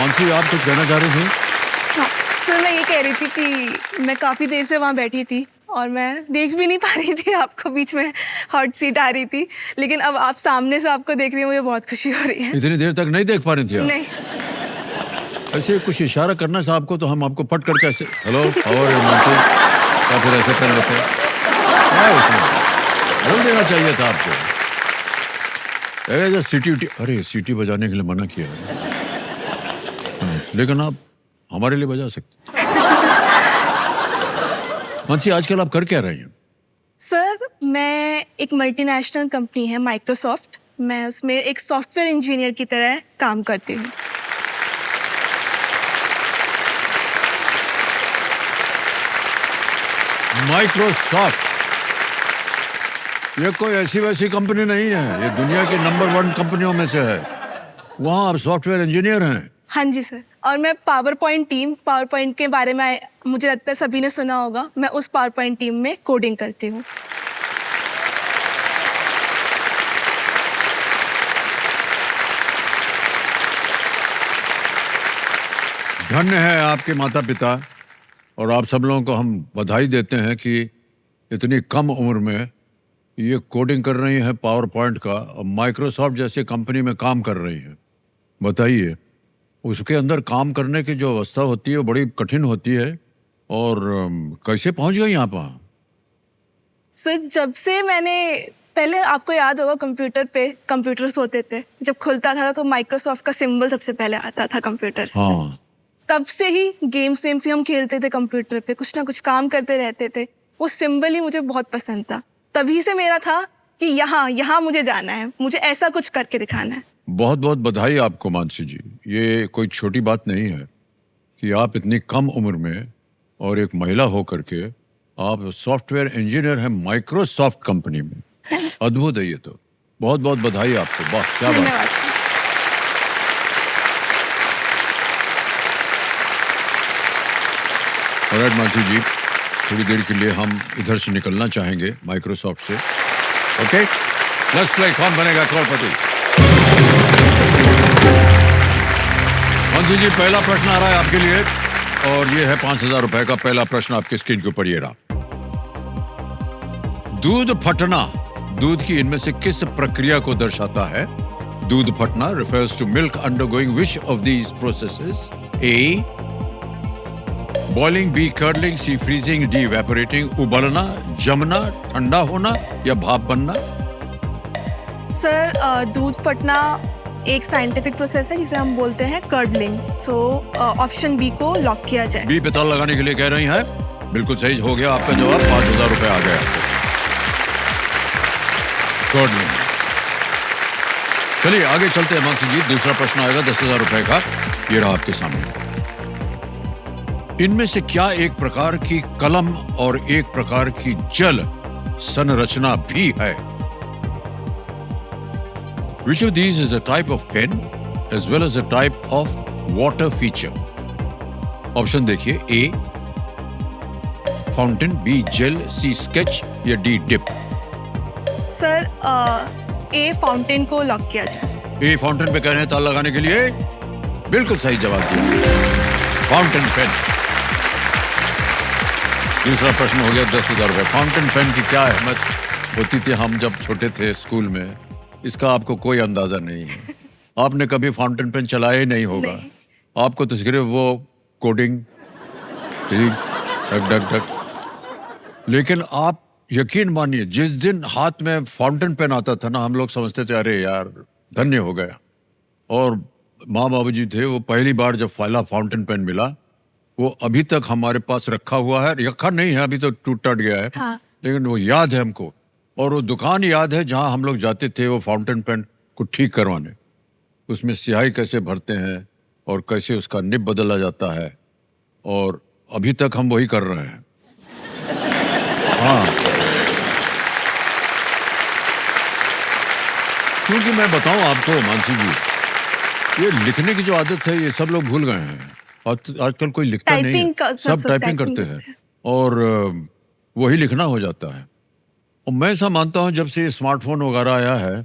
मानसी, आप कुछ कहना चाह रही थी? हाँ, सर मैं ये कह रही थी कि मैं काफ़ी देर से वहाँ बैठी थी और मैं देख भी नहीं पा रही थी आपको, बीच में हॉट सीट आ रही थी, लेकिन अब आप सामने से आपको देख रही हैं, मुझे बहुत खुशी हो रही है। इतनी देर तक नहीं देख पा रही थी आप? नहीं। ऐसे कुछ इशारा करना था आपको तो हम आपको पट करके ऐसे हेलो और मानसी या फिर ऐसे कर लेते हैं। क्या है उसमें? बोल देना चाहिए था आपको। ऐसा सीटी उटी, अरे सीटी बजाने के लिए मना किया है। हाँ, लेकिन आप हमारे लिए बजा सकते। मानसी, आजकल आप कर क्या रही हैं? सर मैं एक मल्टीनेशनल कंपनी है माइक्रोसॉफ्ट, मैं उसमें एक सॉफ्टवेयर इंजीनियर की तरह काम करती हूँ। माइक्रोसॉफ्ट ये कोई ऐसी वैसी कंपनी नहीं है, ये दुनिया की नंबर 1 कंपनियों में से है। वहाँ आप सॉफ्टवेयर इंजीनियर हैं? हाँ जी सर, और मैं पावर पॉइंट के बारे में मुझे लगता है सभी ने सुना होगा, मैं उस पावर पॉइंट टीम में कोडिंग करती हूँ। धन्य है आपके माता पिता, और आप सब लोगों को हम बधाई देते हैं कि इतनी कम उम्र में ये कोडिंग कर रही हैं पावर पॉइंट का, और माइक्रोसॉफ्ट जैसी कंपनी में काम कर रही हैं। बताइए, उसके अंदर काम करने की जो अवस्था होती है वो बड़ी कठिन होती है, और कैसे पहुंच गई यहाँ पर? सर जब से मैंने, पहले आपको याद होगा कंप्यूटर पे कंप्यूटर्स होते थे, जब खुलता था तो माइक्रोसॉफ्ट का सिंबल सबसे पहले आता था कंप्यूटर्स पे। हाँ, तब से ही गेम्स वेम्स भी हम खेलते थे कंप्यूटर पे, कुछ ना कुछ काम करते रहते थे, वो सिंबल ही मुझे बहुत पसंद था। तभी से मेरा था कि यहाँ मुझे जाना है, मुझे ऐसा कुछ करके दिखाना है। बहुत बहुत बधाई आपको मानसी जी। ये कोई छोटी बात नहीं है कि आप इतनी कम उम्र में और एक महिला होकर के आप सॉफ्टवेयर इंजीनियर हैं माइक्रोसॉफ्ट कंपनी में। अद्भुत है ये तो। बहुत बहुत बधाई आपको। वाह, क्या बात। धन्यवाद सर। ऑलराइट मानसी जी, थोड़ी देर के लिए हम इधर से निकलना चाहेंगे माइक्रोसॉफ्ट से। ओके, लेट्स प्ले कौन बनेगा करोड़पति। मानसी जी, पहला प्रश्न आ रहा है आपके लिए, और ये है 5,000 रुपए का। पहला प्रश्न आपके स्क्रीन के ऊपर ये रहा। दूध फटना दूध की इनमें से किस प्रक्रिया को दर्शाता है? दूध फटना refers to milk undergoing which of these processes? A. Boiling, B. Curdling, C. Freezing, D. Evaporating. उबलना, जमना, ठंडा होना या भाप बनना? सर दूध फटना एक साइंटिफिक प्रोसेस है जिसे हम बोलते हैं कर्डलिंग। सो ऑप्शन बी को लॉक किया जाए। बी पे ताला लगाने के लिए कह रही हैं। बिल्कुल सही हो गया आपका जवाब। 5,000 रुपए आ गए आपको। कर्डलिंग। चलिए आगे चलते हैं मानसी जी। दूसरा प्रश्न आएगा 10,000 रुपए का। ये रहा आपके सामने। इनमें से क्या एक प्रकार की कलम और एक प्रकार की जल संरचना भी है? Which of these is a type of pen as well as a type of water feature? Option देखिए। A fountain, B gel, C sketch या D dip? Sir A fountain को लॉक किया जाए। ए फाउंटेन पे कह रहे हैं ताला लगाने के लिए। बिल्कुल सही जवाब दिया, फाउंटेन पेन। दूसरा प्रश्न हो गया 10,000 रुपए। फाउंटेन पेन की क्या अहमियत होती थी हम जब छोटे थे स्कूल में, इसका आपको कोई अंदाजा नहीं है। आपने कभी फाउंटेन पेन चलाया ही नहीं होगा। नहीं। आपको तो सिर्फ वो कोडिंग डक डक डक। लेकिन आप यकीन मानिए, जिस दिन हाथ में फाउंटेन पेन आता था ना, हम लोग समझते थे अरे यार धन्य हो गया। और माँ बाबूजी थे, वो पहली बार जब पहला फाउंटेन पेन मिला, वो अभी तक हमारे पास रखा हुआ है। रखा नहीं है, अभी तो टूट टट गया है। हाँ। लेकिन वो याद है हमको, और वो दुकान याद है जहाँ हम लोग जाते थे वो फाउंटेन पेन को ठीक करवाने। उसमें स्याही कैसे भरते हैं और कैसे उसका निब बदला जाता है, और अभी तक हम वही कर रहे हैं। हाँ, क्योंकि मैं बताऊं आपको मानसी जी, ये लिखने की जो आदत है ये सब लोग भूल गए हैं। आजकल कोई लिखता नहीं है, सब टाइपिंग करते हैं, और वही लिखना हो जाता है। और मैं ऐसा मानता हूं जब से स्मार्टफोन वगैरह आया है,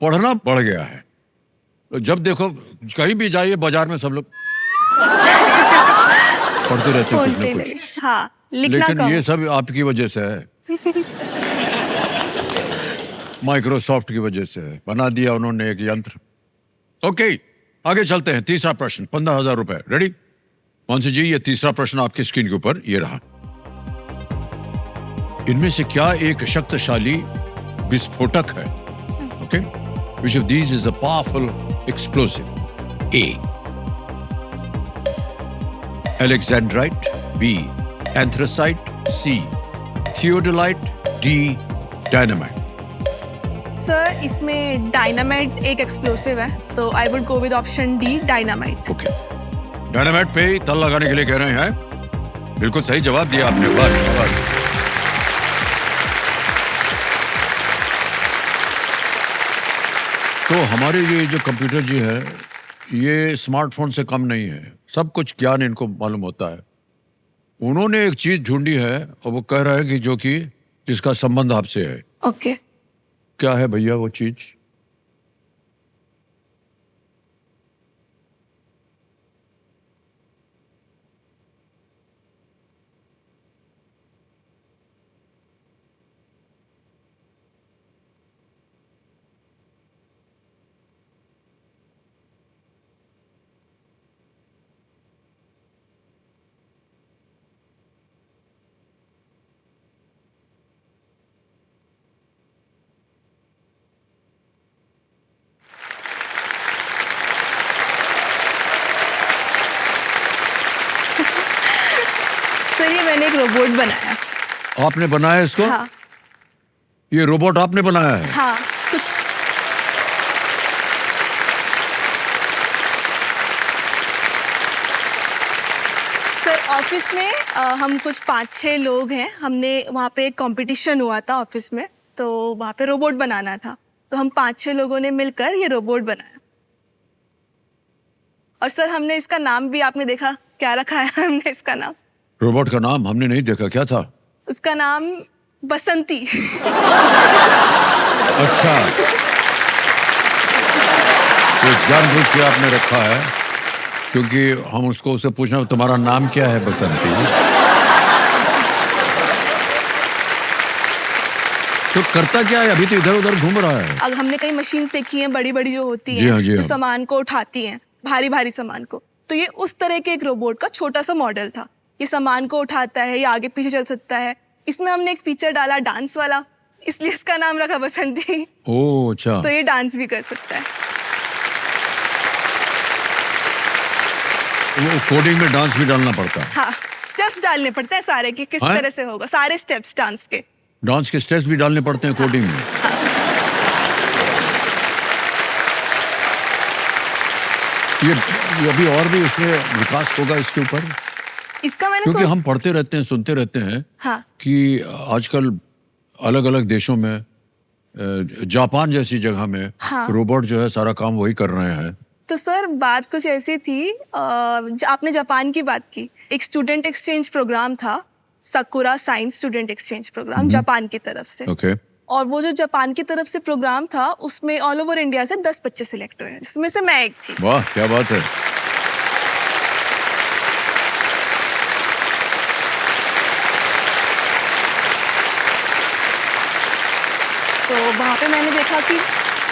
पढ़ना बढ़ गया है। जब देखो कहीं भी जाइए बाजार में सब लोग पढ़ते रहते हैं कुछ बोलते ना नहीं। कुछ। हाँ, लिखना लेकिन कम। ये सब आपकी वजह से है, माइक्रोसॉफ्ट की वजह से है। बना दिया उन्होंने एक यंत्र। ओके, आगे चलते हैं। तीसरा प्रश्न, 15,000 रुपए। रेडी? मानसी जी, ये तीसरा प्रश्न आपकी स्क्रीन के ऊपर ये रहा। इनमें से क्या एक शक्तिशाली विस्फोटक है? Okay, which of these is a powerful explosive? A alexandrite, B anthracite, C theodolite, D dynamite. Sir, इसमें डायनामाइट एक एक्सप्लोसिव है, तो I would go with option D, dynamite. Okay, dynamite पे ही तल लगाने के लिए कह रहे हैं। बिल्कुल सही जवाब दिया आपने। वाह। तो हमारे ये जो कंप्यूटर जी है, ये स्मार्टफोन से कम नहीं है। सब कुछ ज्ञान इनको मालूम होता है। उन्होंने एक चीज ढूंढी है और वो कह रहा है कि जो कि जिसका संबंध आपसे है। ओके। क्या है भैया वो चीज? सर, ये मैंने एक रोबोट बनाया। आपने बनाया इसको? हाँ। ये रोबोट आपने बनाया है? हाँ, कुछ। सर, ऑफिस में हम कुछ 5-6 लोग हैं। हमने वहाँ पे एक कंपटीशन हुआ था ऑफिस में, तो वहाँ पे रोबोट बनाना था। तो हम 5-6 लोगों ने मिलकर ये रोबोट बनाया। और सर, हमने इसका नाम भी, आपने देखा क्या रखा है हमने इसका नाम? रोबोट का नाम हमने नहीं देखा, क्या था? उसका नाम बसंती। अच्छा, तो जानबूझ के आपने रखा है क्योंकि हम उससे पूछना तुम्हारा नाम क्या है बसंती? तो करता क्या है? अभी तो इधर उधर घूम रहा है। अब हमने कई मशीन्स देखी हैं बड़ी बड़ी जो होती जी हाँ, हैं, जी जो हाँ। सामान को उठाती हैं, भारी भारी सामान को। तो ये उस तरह के एक रोबोट का छोटा सा मॉडल था। ये सामान को उठाता है, ये आगे पीछे चल सकता है। इसमें हमने एक फीचर डाला डांस वाला, इसलिए इसका नाम रखा बसंती। ओह अच्छा। तो ये डांस भी कर सकता है। वो कोडिंग में डांस भी डालना पड़ता है? हाँ, स्टेप्स डालने पड़ते हैं सारे कि किस हाँ? तरह से होगा, सारे स्टेप्स डांस के। डांस के स्टेप्स भी डालने पड़ते हैं कोडिंग में? ये अभी और भी उसमें विकास होगा इसके ऊपर? इसका मैंने क्योंकि हम पढ़ते रहते हैं, सुनते रहते हैं हाँ। कि आजकल अलग अलग देशों में, जापान जैसी जगह में हाँ। रोबोट जो है सारा काम वही कर रहे हैं। तो सर, बात कुछ ऐसी थी, आपने जापान की बात की। एक स्टूडेंट एक्सचेंज प्रोग्राम था, Sakura science student exchange program, Japan की तरफ से। ओके। और वो जो जापान की तरफ से प्रोग्राम था, उसमें ऑल ओवर इंडिया से 10 बच्चे सिलेक्ट हुए हैं, जिसमें से मैं एक थी। वाह, क्या बात है। तो वहाँ पे मैंने देखा कि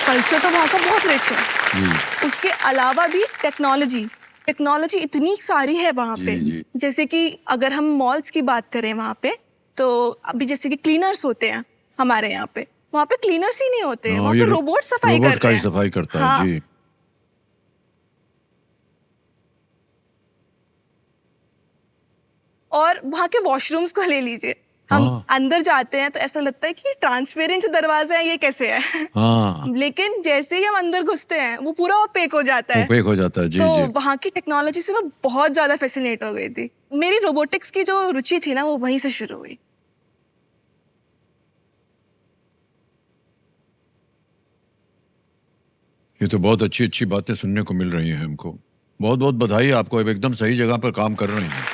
कल्चर तो वहाँ का बहुत रिच है। जी। उसके अलावा भी टेक्नोलॉजी इतनी सारी है वहाँ पे। जी। जैसे कि अगर हम मॉल्स की बात करें वहाँ पे, तो अभी जैसे कि क्लीनर्स होते हैं हमारे यहाँ पे, वहाँ पे क्लीनर्स ही नहीं होते हैं, वहाँ पे रोबोट सफाई कर रोबोट का रहे ही हैं। सफाई करता है। हाँ। जी। और वहाँ के वॉशरूम्स को ले लीजिए, हम हाँ। अंदर जाते हैं तो ऐसा लगता है कि ट्रांसपेरेंट दरवाजा है, ये कैसे है? हाँ, लेकिन जैसे ही हम अंदर घुसते हैं वो पूरा ओपेक हो जाता है। ओपेक हो जाता है। जी तो जी। वहाँ की टेक्नोलॉजी से मैं बहुत ज्यादा फैसिनेट हो गई थी। मेरी रोबोटिक्स की जो रुचि थी ना, वो वहीं से शुरू हुई। ये तो बहुत अच्छी अच्छी बातें सुनने को मिल रही हैं हमको। बहुत बहुत बधाई आपको, अब एकदम सही जगह पर काम कर रही हैं।